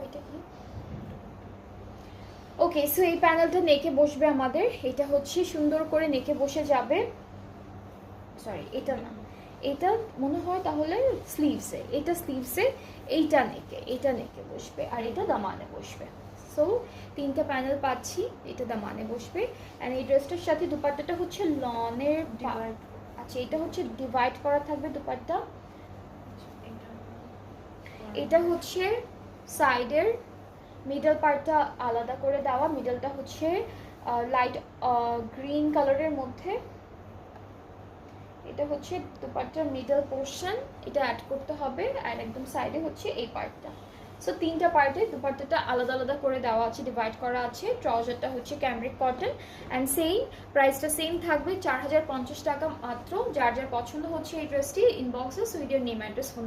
এটা কি? ওকে, সো এই প্যানেলটা নেকে বসবে আমাদের। এটা হচ্ছে সুন্দর করে নেকে বসে যাবে। সরি, এটা না, এটা মনে হয় তাহলে স্লিভসে, এটা স্লিভসে, এইটা নেকে বসবে, আর এটা দামানে বসবে। সো 3টা প্যানেল পাচ্ছি, এটা দামানে বসবে। অ্যান্ড এই ড্রেসটার সাথে দুপাট্টাটা হচ্ছে লনের ডিভাইড। আচ্ছা, এটা হচ্ছে ডিভাইড করা থাকবে দুপাট্টা। এটা হচ্ছে সাইডের মিডল পার্টটা আলাদা করে দেওয়া, মিডলটা হচ্ছে লাইট গ্রিন কালারের মধ্যে। এটা হচ্ছে দুপাট্টার মিডল পোর্শন, এটা অ্যাড করতে হবে। আর একদম সাইডে হচ্ছে এই পার্টটা। সো 3টা পার্টে দুপাট্টাটা আলাদা আলাদা করে দেওয়া আছে, ডিভাইড করা আছে। ট্রাউজারটা হচ্ছে ক্যামরিক কটন, অ্যান্ড সেম প্রাইসটা সেম থাকবে 4050 টাকা মাত্র। যার যার পছন্দ হচ্ছে এই ড্রেসটি, ইনবক্সে সুইডিয়ার নেম অ্যাড্রেস ফোন